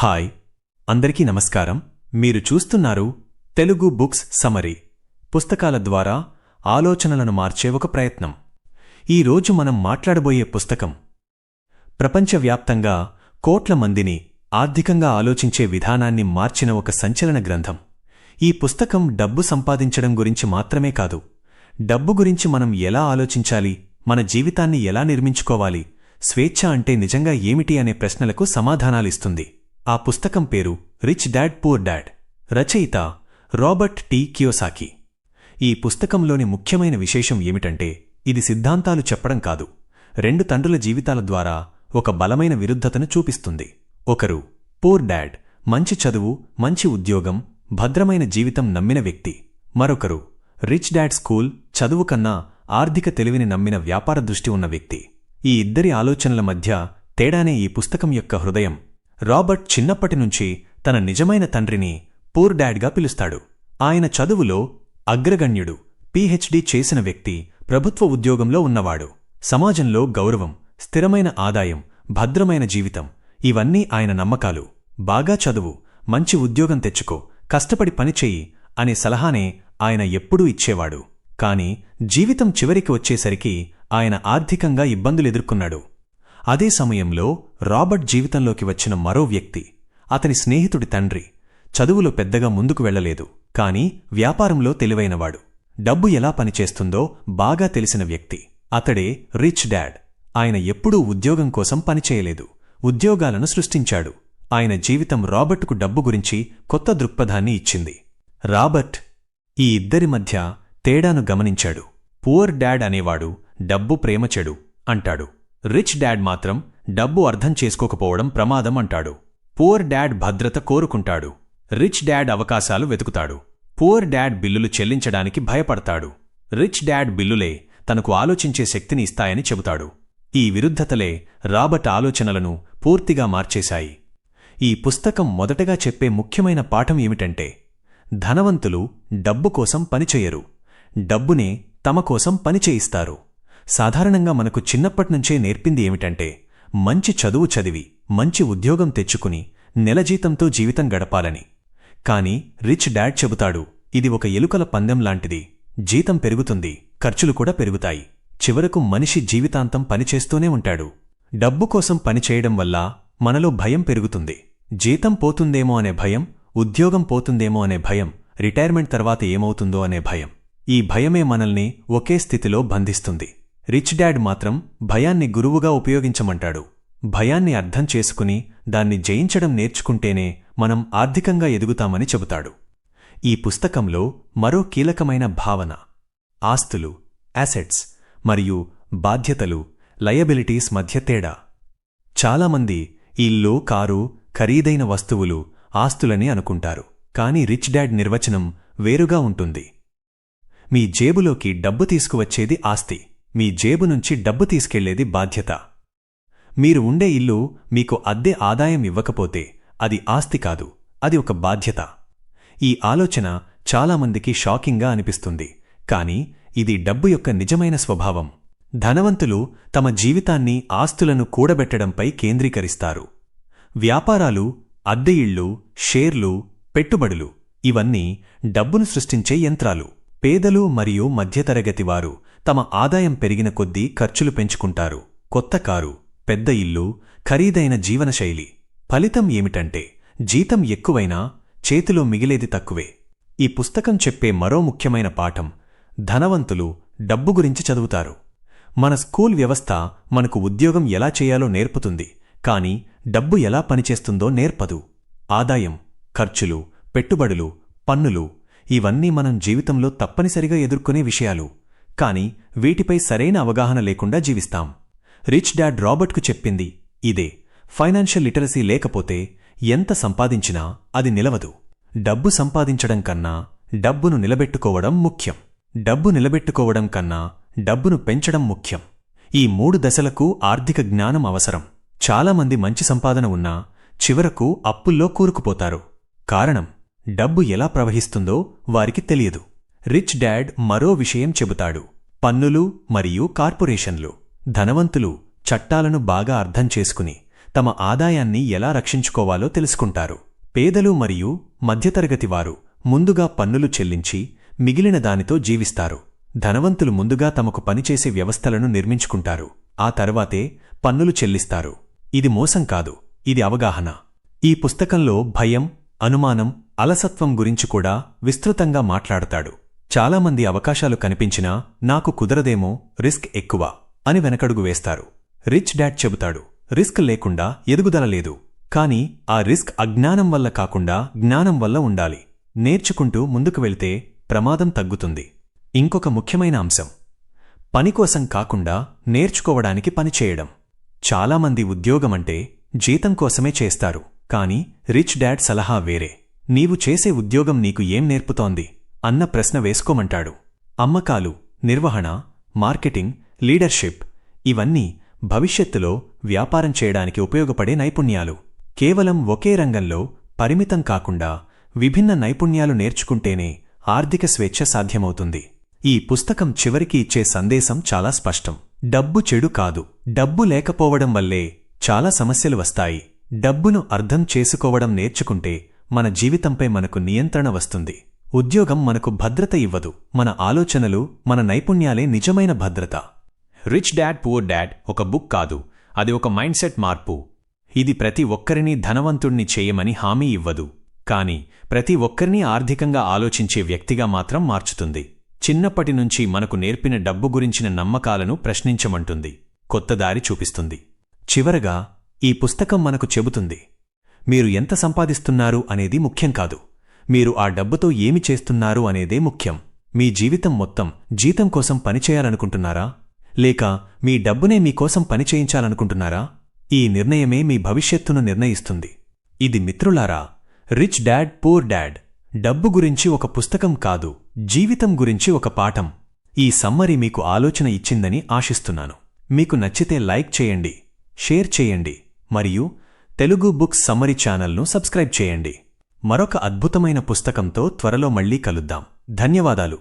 Hi అందరికీ నమస్కారం. మీరు చూస్తున్నారు తెలుగు బుక్స్ సమరీ, పుస్తకాల ద్వారా ఆలోచనలను మార్చే ఒక ప్రయత్నం. ఈరోజు మనం మాట్లాడబోయే పుస్తకం ప్రపంచవ్యాప్తంగా కోట్ల మందిని ఆర్థికంగా ఆలోచించే విధానాన్ని మార్చిన ఒక సంచలన గ్రంథం. ఈ పుస్తకం డబ్బు సంపాదించడం గురించి మాత్రమే కాదు, డబ్బు గురించి మనం ఎలా ఆలోచించాలి, మన జీవితాన్ని ఎలా నిర్మించుకోవాలి, స్వేచ్ఛ అంటే నిజంగా ఏమిటి అనే ప్రశ్నలకు సమాధానాలిస్తుంది. ఆ పుస్తకం పేరు రిచ్ డాడ్ పూర్ డాడ్. రచయిత రాబర్ట్ టి కియోసాకి. ఈ పుస్తకంలోని ముఖ్యమైన విశేషం ఏమిటంటే, ఇది సిద్ధాంతాలు చెప్పడం కాదు, రెండు తండ్రుల జీవితాల ద్వారా ఒక బలమైన విరుద్ధతను చూపిస్తుంది. ఒకరు పూర్ డాడ్, మంచి చదువు, మంచి ఉద్యోగం, భద్రమైన జీవితం నమ్మిన వ్యక్తి. మరొకరు రిచ్ డాడ్, స్కూల్ చదువు కన్నా ఆర్థిక తెలివిని నమ్మిన వ్యాపార దృష్టి ఉన్న వ్యక్తి. ఈ ఇద్దరి ఆలోచనల మధ్య తేడానే ఈ పుస్తకం యొక్క హృదయం. రాబర్ట్ చిన్నప్పటినుంచి తన నిజమైన తండ్రిని పూర్ డాడ్గా పిలుస్తాడు. ఆయన చదువులో అగ్రగణ్యుడు, పీహెచ్డీ చేసిన వ్యక్తి, ప్రభుత్వ ఉద్యోగంలో ఉన్నవాడు. సమాజంలో గౌరవం, స్థిరమైన ఆదాయం, భద్రమైన జీవితం, ఇవన్నీ ఆయన నమ్మకాలు. బాగా చదువు, మంచి ఉద్యోగం తెచ్చుకో, కష్టపడి పనిచెయ్యి అనే సలహానే ఆయన ఎప్పుడూ ఇచ్చేవాడు. కాని జీవితం చివరికి వచ్చేసరికి ఆయన ఆర్థికంగా ఇబ్బందులెదుర్కొన్నాడు. అదే సమయంలో రాబర్ట్ జీవితంలోకి వచ్చిన మరో వ్యక్తి, అతని స్నేహితుడి తండ్రి. చదువులో పెద్దగా ముందుకు వెళ్లలేదు, కాని వ్యాపారంలో తెలివైనవాడు. డబ్బు ఎలా పనిచేస్తుందో బాగా తెలిసిన వ్యక్తి. అతడే రిచ్ డాడ్. ఆయన ఎప్పుడూ ఉద్యోగం కోసం పనిచేయలేదు, ఉద్యోగాలను సృష్టించాడు. ఆయన జీవితం రాబర్ట్కు డబ్బు గురించి కొత్త దృక్పథాన్ని ఇచ్చింది. రాబర్ట్ ఈ ఇద్దరి మధ్య తేడాను గమనించాడు. పూర్ డాడ్ అనేవాడు డబ్బు ప్రేమ చెడు అంటాడు. రిచ్ డాడ్ మాత్రం డబ్బు అర్థం చేసుకోకపోవడం ప్రమాదం అంటాడు. పూర్ డాడ్ భద్రత కోరుకుంటాడు, రిచ్ డాడ్ అవకాశాలు వెతుకుతాడు. పూర్ డాడ్ బిల్లులు చెల్లించడానికి భయపడతాడు, రిచ్ డాడ్ బిల్లులే తనకు ఆలోచించే శక్తిని ఇస్తాయని చెబుతాడు. ఈ విరుద్ధతలే రాబర్ట్ ఆలోచనలను పూర్తిగా మార్చేశాయి. ఈ పుస్తకం మొదటగా చెప్పే ముఖ్యమైన పాఠం ఏమిటంటే, ధనవంతులు డబ్బు కోసం పనిచెయ్యరు, డబ్బునే తమ కోసం పనిచేయిస్తారు. సాధారణంగా మనకు చిన్నప్పట్నుంచే నేర్పింది ఏమిటంటే, మంచి చదువు చదివి, మంచి ఉద్యోగం తెచ్చుకుని నెల జీతంతో జీవితం గడపాలని. కాని రిచ్ డాడ్ చెబుతాడు, ఇది ఒక ఎలుకల పందెం లాంటిది. జీతం పెరుగుతుంది, ఖర్చులు కూడా పెరుగుతాయి. చివరకు మనిషి జీవితాంతం పనిచేస్తూనే ఉంటాడు. డబ్బు కోసం పనిచేయడం వల్ల మనలో భయం పెరుగుతుంది. జీతం పోతుందేమో అనే భయం, ఉద్యోగం పోతుందేమో అనే భయం, రిటైర్మెంట్ తర్వాత ఏమవుతుందో అనే భయం. ఈ భయమే మనల్ని ఒకే స్థితిలో బంధిస్తుంది. రిచ్ డాడ్ మాత్రం భయాన్ని గురువుగా ఉపయోగించమంటాడు. భయాన్ని అర్థం చేసుకుని దాన్ని జయించడం నేర్చుకుంటేనే మనం ఆర్థికంగా ఎదుగుతామని చెబుతాడు. ఈ పుస్తకంలో మరో కీలకమైన భావన ఆస్తులు, అసెట్స్ మరియు బాధ్యతలు, లయబిలిటీస్ మధ్య తేడా. చాలామంది ఇల్లు, కారు, ఖరీదైన వస్తువులు ఆస్తులని అనుకుంటారు. కాని రిచ్ డాడ్ నిర్వచనం వేరుగా ఉంటుంది. మీ జేబులోకి డబ్బు తీసుకువచ్చేది ఆస్తి, మీ జేబు నుంచి డబ్బు తీసుకెళ్లేది బాధ్యత. మీరు ఉండే ఇల్లు మీకు అద్దె ఆదాయం ఇవ్వకపోతే అది ఆస్తి కాదు, అది ఒక బాధ్యత. ఈ ఆలోచన చాలామందికి షాకింగ్గా అనిపిస్తుంది, కాని ఇది డబ్బు యొక్క నిజమైన స్వభావం. ధనవంతులు తమ జీవితాన్ని ఆస్తులను కూడబెట్టడంపై కేంద్రీకరిస్తారు. వ్యాపారాలు, అద్దె ఇళ్ళు, షేర్లు, పెట్టుబడులు ఇవన్నీ డబ్బును సృష్టించే యంత్రాలు. పేదలు మరియు మధ్యతరగతివారు తమ ఆదాయం పెరిగిన కొద్దీ ఖర్చులు పెంచుకుంటారు. కొత్త కారు, పెద్ద ఇల్లు, ఖరీదైన జీవనశైలి. ఫలితం ఏమిటంటే, జీతం ఎక్కువైనా చేతిలో మిగిలేది తక్కువే. ఈ పుస్తకం చెప్పే మరో ముఖ్యమైన పాఠం, ధనవంతులు డబ్బు గురించి చదువుతారు. మన స్కూల్ వ్యవస్థ మనకు ఉద్యోగం ఎలా చేయాలో నేర్పుతుంది, కాని డబ్బు ఎలా పనిచేస్తుందో నేర్పదు. ఆదాయం, ఖర్చులు, పెట్టుబడులు, పన్నులు ఇవన్నీ మనం జీవితంలో తప్పనిసరిగా ఎదుర్కొనే విషయాలు. కాని వీటిపై సరైన అవగాహన లేకుండా జీవిస్తాం. రిచ్ డాడ్ రాబర్ట్కు చెప్పింది ఇదే. ఫైనాన్షియల్ లిటరసీ లేకపోతే ఎంత సంపాదించినా అది నిలవదు. డబ్బు సంపాదించడం కన్నా డబ్బును నిలబెట్టుకోవడం ముఖ్యం. డబ్బు నిలబెట్టుకోవడం కన్నా డబ్బును పెంచడం ముఖ్యం. ఈ 3 దశలకు ఆర్థిక జ్ఞానం అవసరం. చాలామంది మంచి సంపాదన ఉన్నా చివరకు అప్పుల్లో కూరుకుపోతారు. కారణం, డబ్బు ఎలా ప్రవహిస్తుందో వారికి తెలియదు. రిచ్ డాడ్ మరో విషయం చెబుతాడు, పన్నులు మరియు కార్పొరేషన్లు. ధనవంతులు చట్టాలను బాగా అర్థం చేసుకుని తమ ఆదాయాన్ని ఎలా రక్షించుకోవాలో తెలుసుకుంటారు. పేదలు మరియు మధ్యతరగతి వారు ముందుగా పన్నులు చెల్లించి మిగిలిన దానితో జీవిస్తారు. ధనవంతులు ముందుగా తమకు పనిచేసే వ్యవస్థలను నిర్మించుకుంటారు. ఆ తర్వాతే పన్నులు చెల్లిస్తారు. ఇది మోసం కాదు, ఇది అవగాహన. ఈ పుస్తకంలో భయం, అనుమానం, అలసత్వం గురించి కూడా విస్తృతంగా మాట్లాడతాడు. చాలామంది అవకాశాలు కనిపించినా నాకు కుదరదేమో, రిస్క్ ఎక్కువ అని వెనకడుగు వేస్తారు. రిచ్ డాడ్ చెబుతాడు, రిస్క్ లేకుండా ఎదుగుదల లేదు. కాని ఆ రిస్క్ అజ్ఞానం వల్ల కాకుండా జ్ఞానం వల్ల ఉండాలి. నేర్చుకుంటూ ముందుకు వెళ్తే ప్రమాదం తగ్గుతుంది. ఇంకొక ముఖ్యమైన అంశం, పనికోసం కాకుండా నేర్చుకోవడానికి పనిచేయడం. చాలామంది ఉద్యోగమంటే జీతం కోసమే చేస్తారు. కాని రిచ్ డాడ్ సలహా వేరే. నీవు చేసే ఉద్యోగం నీకు ఏం నేర్పుతోంది అన్న ప్రశ్న వేసుకోమంటాడు. అమ్మకాలు, నిర్వహణ, మార్కెటింగ్, లీడర్షిప్ ఇవన్నీ భవిష్యత్తులో వ్యాపారం చేయడానికి ఉపయోగపడే నైపుణ్యాలు. కేవలం ఒకే రంగంలో పరిమితం కాకుండా విభిన్న నైపుణ్యాలు నేర్చుకుంటేనే ఆర్థిక స్వేచ్ఛ సాధ్యమవుతుంది. ఈ పుస్తకం చివరికి ఇచ్చే సందేశం చాలా స్పష్టం. డబ్బు చెడు కాదు. డబ్బు లేకపోవడం వల్లే చాలా సమస్యలు వస్తాయి. డబ్బును అర్థం చేసుకోవడం నేర్చుకుంటే మన జీవితంపై మనకు నియంత్రణ వస్తుంది. ఉద్యోగం మనకు భద్రత ఇవ్వదు. మన ఆలోచనలు, మన నైపుణ్యాలే నిజమైన భద్రత. రిచ్ డాడ్ పూర్ డాడ్ ఒక బుక్ కాదు, అది ఒక మైండ్సెట్ మార్పు. ఇది ప్రతి ఒక్కరినీ ధనవంతుణ్ణి చేయమని హామీ ఇవ్వదు. కాని ప్రతి ఒక్కరినీ ఆర్థికంగా ఆలోచించే వ్యక్తిగా మాత్రం మార్చుతుంది. చిన్నప్పటి నుంచి మనకు నేర్పిన డబ్బు గురించిన నమ్మకాలను ప్రశ్నించమంటుంది. కొత్త దారి చూపిస్తుంది. చివరగా ఈ పుస్తకం మనకు చెబుతుంది, మీరు ఎంత సంపాదిస్తున్నారు అనేది ముఖ్యం కాదు, మీరు ఆ డబ్బుతో ఏమి చేస్తున్నారు అనేదే ముఖ్యం. మీ జీవితం మొత్తం జీతం కోసం పనిచేయాలనుకుంటున్నారా, లేక మీ డబ్బునే మీకోసం పనిచేయించాలనుకుంటున్నారా? ఈ నిర్ణయమే మీ భవిష్యత్తును నిర్ణయిస్తుంది. ఇది మిత్రులారా, రిచ్ డాడ్ పూర్ డాడ్ డబ్బు గురించి ఒక పుస్తకం కాదు, జీవితం గురించి ఒక పాఠం. ఈ సమ్మరీ మీకు ఆలోచన ఇచ్చిందని ఆశిస్తున్నాను. మీకు నచ్చితే లైక్ చేయండి, షేర్ చేయండి మరియు తెలుగు బుక్స్ సమ్మరీ ఛానల్ను సబ్స్క్రైబ్ చేయండి. మరొక అద్భుతమైన పుస్తకంతో త్వరలో మళ్ళీ కలుద్దాం. ధన్యవాదాలు.